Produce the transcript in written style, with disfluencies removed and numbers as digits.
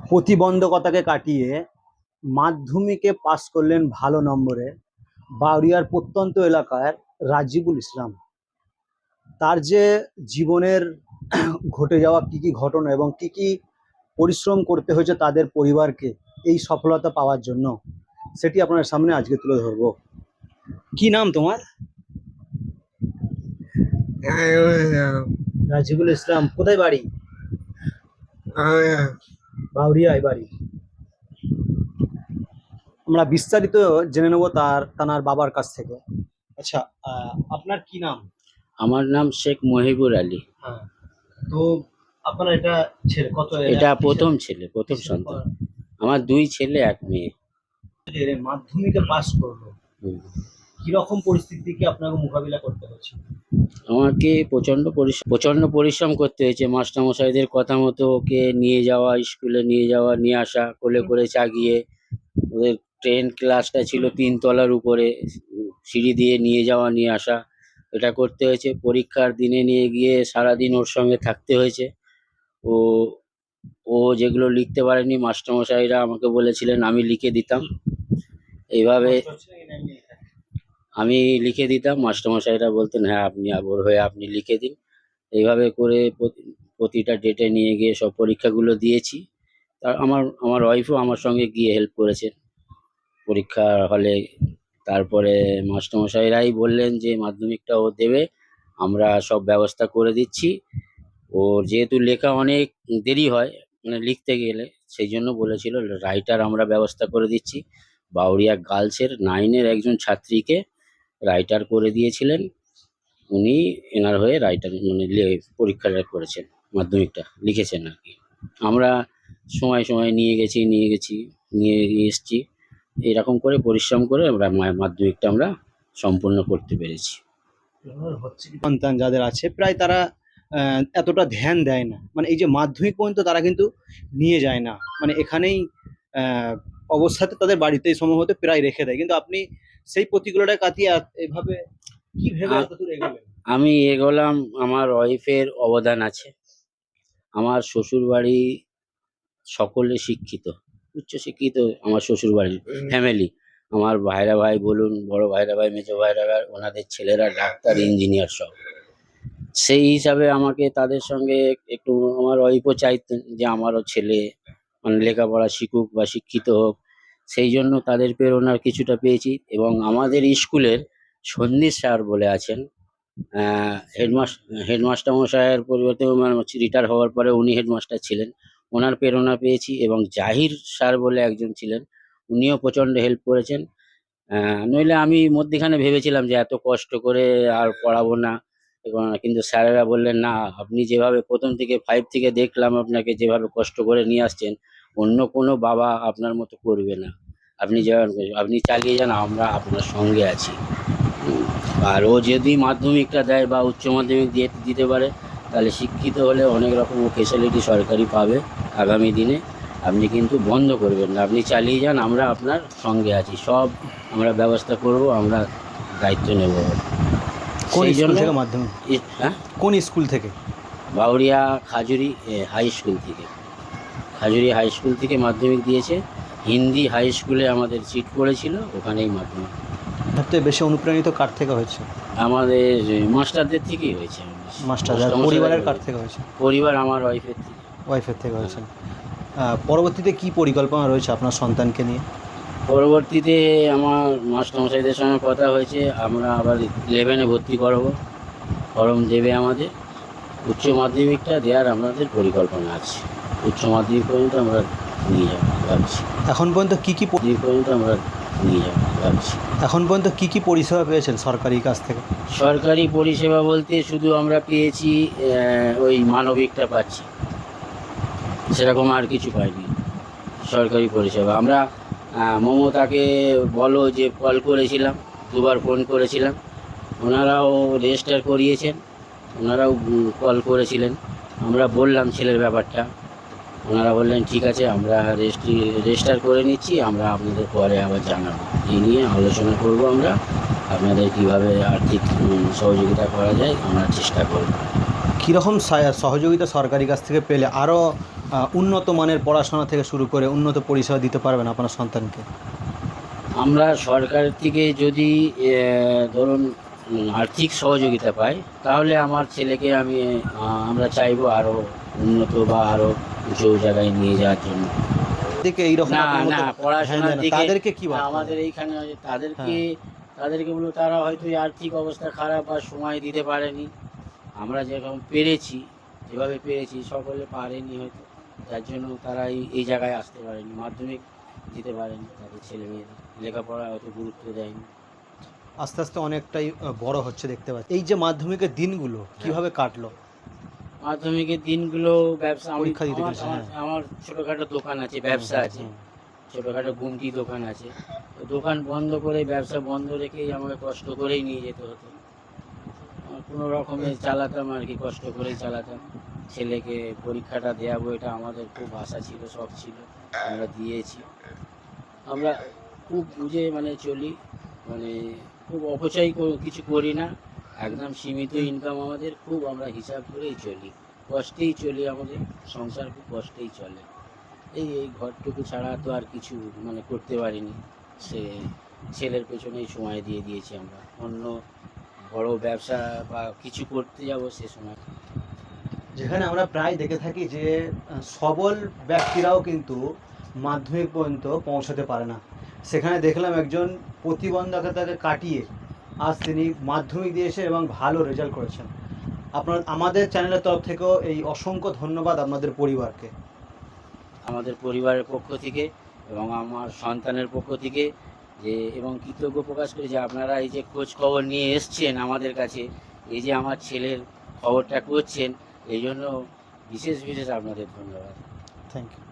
প্রতিবন্ধকতাকে কাটিয়ে মাধ্যমিকে পাস করলেন ভালো নম্বরে বাউরিয়ার প্রত্যন্ত এলাকার রাজিবুল ইসলাম। তার যে জীবনের ঘটে যাওয়া কি কি ঘটনা এবং কি কি পরিশ্রম করতে হয়েছে তাদের পরিবারকে এই সফলতা পাওয়ার জন্য, সেটি আপনার সামনে আজকে তুলে ধরবো। কি নাম তোমার? রাজিবুল ইসলাম। কোথায় বাড়ি? বাউরিয়ায় বাড়ি। আমরা বিস্তারিত জেনে নেব তার বাবার কাছ থেকে। আচ্ছা, আপনার কি নাম? আমার নাম শেখ মহিবুর আলী। হ্যাঁ, তো আপনার এটা ছেলে কত? এটা প্রথম ছেলে, প্রথম সন্তান। আমার 2 ছেলে 1 মেয়ে। মাধ্যমিকে পাস করলো, কিরকম পরিস্থিতি কি আপনাকে মোকাবিলা করতে হয়েছে? আমাকে প্রচণ্ড পরিশ্রম করতে হয়েছে। মাস্টারমশাইদের কথা মতো ওকে নিয়ে যাওয়া, স্কুলে নিয়ে যাওয়া, নিয়ে আসা, কোলে করে চাগিয়ে। ওদের ট্রেন ক্লাসটা ছিল 3 তলার উপরে, সিঁড়ি দিয়ে নিয়ে যাওয়া নিয়ে আসা, এটা করতে হয়েছে। পরীক্ষার দিনে নিয়ে গিয়ে সারাদিন ওর সঙ্গে থাকতে হয়েছে। ও ও যেগুলো লিখতে পারেনি মাস্টারমশাইরা আমাকে বলেছিলেন আমি লিখে দিতাম। এইভাবে আমি লিখে দিতাম, মাস্টারমশাইরা বলতেন হ্যাঁ আপনি ওর হয়ে আপনি লিখে দিন। এইভাবে করে প্রতিটা ডেটে নিয়ে গিয়ে সব পরীক্ষাগুলো দিয়েছি। আর আমার ওয়াইফও আমার সঙ্গে গিয়ে হেল্প করেছেন পরীক্ষা হলে। তারপরে মাস্টারমশাইরাই বললেন যে মাধ্যমিকটা ও দেবে, আমরা সব ব্যবস্থা করে দিচ্ছি। ওর যেহেতু লেখা অনেক দেরি হয় মানে লিখতে গেলে, সেই জন্য বলেছিল রাইটার আমরা ব্যবস্থা করে দিচ্ছি। বাউরিয়া গার্লসের 9-এর একজন ছাত্রীকে রাইটার করে দিয়েছিলেন, উনি এনার হয়ে রাইটার মানে পরীক্ষাটা করেছেন, মাধ্যমিকটা লিখেছেন আর কি। আমরা সময় সময় নিয়ে এসেছি। এরকম করে পরিশ্রম করে আমরা মাধ্যমিকটা আমরা সম্পূর্ণ করতে পেরেছি। সন্তান যাদের আছে প্রায় তারা এতটা ধ্যান দেয় না, মানে এই যে মাধ্যমিক পর্যন্ত তারা কিন্তু নিয়ে যায় না, মানে এখানেই অবস্থাতে তাদের বাড়িতেই সম্ভবত প্রায় রেখে দেয়। কিন্তু আপনি সেই প্রতিকূলতা কাটিয়ে এভাবে কি ভেবে এতদূর এগোলেন? আমি এগোলাম, আমার ওয়াইফের অবদান আছে। আমার শ্বশুর বাড়ি সকলে শিক্ষিত, উচ্চশিক্ষিত আমার শ্বশুর বাড়ির ফ্যামিলি। আমার ভাইরা ভাই বলুন, বড় ভাইরা ভাই, মেজো ভাইরা ভাই, ওনাদের ছেলেরা ডাক্তার, ইঞ্জিনিয়ার সব। সেই হিসাবে আমাকে তাদের সঙ্গে একটু আমার ওয়াইফও চাইতেন যে আমারও ছেলে মানে লেখাপড়া শিখুক বা শিক্ষিত হোক। সেই জন্য তাদের প্রেরণার কিছুটা পেয়েছি। এবং আমাদের স্কুলের সন্দীপ স্যার বলে আছেন, হেডমাস্টার মশাইয়ের পরিবর্তে রিটায়ার হওয়ার পরে উনি হেডমাস্টার ছিলেন, ওনার প্রেরণা পেয়েছি। এবং জাহির স্যার বলে একজন ছিলেন, উনিও প্রচণ্ড হেল্প করেছেন। নইলে আমি মধ্যেখানে ভেবেছিলাম যে এত কষ্ট করে আর পড়াবো না, কিন্তু স্যারেরা বললেন না, আপনি যেভাবে প্রথম থেকে 5 থেকে দেখলাম আপনাকে যেভাবে কষ্ট করে নিয়ে আসছেন, অন্য কোনো বাবা আপনার মতো করবে না। আপনি আপনি চালিয়ে যান, আমরা আপনার সঙ্গে আছি। আর ও যদি মাধ্যমিকটা দেয় বা উচ্চ মাধ্যমিক দিতে পারে, তাহলে শিক্ষিত হলে অনেক রকম ও ফেসিলিটি সরকারি পাবে আগামী দিনে। আপনি কিন্তু বন্ধ করবেন না, আপনি চালিয়ে যান, আমরা আপনার সঙ্গে আছি, সব আমরা ব্যবস্থা করব, আমরা দায়িত্ব নেব। কোন স্কুল থেকে মাধ্যমিক? হ্যাঁ, কোন স্কুল থেকে? বাউরিয়া খাজুরি হাই স্কুল থেকে, খাজুরি হাই স্কুল থেকে মাধ্যমিক দিয়েছে। হিন্দি হাই স্কুলে আমাদের সিট পড়েছিল, ওখানেই মাধ্যমিক। সবথেকে বেশি অনুপ্রাণিত কার থেকে হয়েছে? আমাদের মাস্টারদের থেকেই হয়েছে। মাস্টারদের পরিবারের কার থেকে হয়েছে? পরিবার আমার ওয়াইফের থেকে হয়েছে। পরবর্তীতে কি পরিকল্পনা রয়েছে আপনার সন্তানকে নিয়ে? পরবর্তীতে আমার মাস্টারমশাইদের সঙ্গে কথা হয়েছে, আমরা আবার 11-এ ভর্তি করাবো, ফর্ম দেবে আমাদের। উচ্চ মাধ্যমিকটা দেওয়ার আমাদের পরিকল্পনা আছে, উচ্চ মাধ্যমিক পর্যন্ত আমরা নিয়ে যাবো ভাবছি। এখন পর্যন্ত কি কি পর্যন্ত আমরা নিয়ে যাবো ভাবছি। এখন পর্যন্ত কি কি পরিষেবা পেয়েছেন সরকারি কাছ থেকে? সরকারি পরিষেবা বলতে শুধু আমরা পেয়েছি ওই মানবিকটা পাচ্ছি, সেরকম আর কিছু পাইনি সরকারি পরিষেবা। আমরা মমতাকে বলো যে কল করেছিলাম, 2বার ফোন করেছিলাম, ওনারাও রেজিস্টার করিয়েছেন, ওনারাও কল করেছিলেন। আমরা বললাম ছেলের ব্যাপারটা, ওনারা বললেন ঠিক আছে, আমরা রেজিস্টার করে নিচ্ছি, আমরা আপনাদের পরে আবার জানাবো, এই নিয়ে আলোচনা করব, আমরা আপনাদের কীভাবে আর্থিক সহযোগিতা করা যায় আমরা চেষ্টা করব। কীরকম সহযোগিতা সরকারি কাছ থেকে পেলে আরও উন্নত মানের পড়াশোনা থেকে শুরু করে উন্নত পরিষেবা দিতে পারবেন আপনার সন্তানকে? আমরা সরকার থেকে যদি ধরুন আর্থিক সহযোগিতা পাই, তাহলে আমার ছেলেকে আমরা চাইবো আরও উন্নত বা আরও উঁচু জায়গায় নিয়ে যাওয়ার জন্য। দিকে এইরকম না আপনার মতো না ধ্যান পড়াশোনার দেয় না, দিকে তাদেরকে কি বার্তা আমাদের দেবেন? এইখানে তাদেরকে হ্যাঁ। তাদেরকে বলবো, তারা হয়তো এই আর্থিক অবস্থা খারাপ বা সময় দিতে পারেনি। আমরা যেরকম পেরেছি, যেভাবে পেরেছি, সকলে পারেনি হয়তো, যার জন্য তারা এই জায়গায় আসতে পারেনি, মাধ্যমিক দিতে পারেনি, তাদের ছেলেমেয়েরা লেখাপড়ায় অত গুরুত্ব দেয়নি। আস্তে আস্তে অনেকটাই বড় হচ্ছে দেখতে পাচ্ছি। এই যে মাধ্যমিকের দিনগুলো কিভাবে কাটলো? মাধ্যমিকের দিনগুলো ব্যবসা, পরীক্ষা দিতে আমার গেছে, আমার হ্যাঁ। আমার ছোটোখাটো দোকান আছে, ব্যবসা আছে, হুম। ছোটোখাটো গুমটি দোকান আছে। তো দোকান বন্ধ করে, ব্যবসা বন্ধ রেখেই আমাকে কষ্ট করেই নিয়ে যেতে হতো। কোনো রকমে চালাতাম আর কি, কষ্ট করেই চালাতাম। ছেলেকে পরীক্ষাটা দেওয়াবো, এটা আমাদের খুব আশা ছিল, শখ ছিল, আমরা দিয়েছি। আমরা খুব বুঝে চলি, মানে খুব অপচয় কিছু করি না, একদম সীমিত ইনকাম আমাদের, খুব আমরা হিসাব করেই চলি, কষ্টেই চলি, আমাদের সংসার খুব কষ্টেই চলে। এই ঘরটুকু ছাড়া তো আর কিছু করতে পারিনি। সে ছেলের পেছনেই সময় দিয়ে দিয়েছি আমরা, অন্য বড় ব্যবসা বা কিছু করতে যাব সে সময়। যেখানে আমরা প্রায় দেখে থাকি যে সবল ব্যক্তিরাও কিন্তু মাধ্যমিক পর্যন্ত পৌঁছাতে পারে না, সেখানে দেখলাম একজন প্রতিবন্ধকতাকে কাটিয়ে আজ তিনি মাধ্যমিক দিয়েছে এবং ভালো রেজাল্ট করেছেন। আমাদের চ্যানেলের তরফ থেকেও এই অসংখ্য ধন্যবাদ আপনাদের পরিবারকে। আমাদের পরিবারের পক্ষ থেকে এবং আমার সন্তানের পক্ষ থেকে এবং কৃতজ্ঞ প্রকাশ করি যে আপনারা এই যে খোঁজ খবর নিয়ে এসছেন আমাদের কাছে, এই যে আমার ছেলের খবরটা করছেন, এই জন্য বিশেষ বিশেষ আপনাদের ধন্যবাদ। Thank you.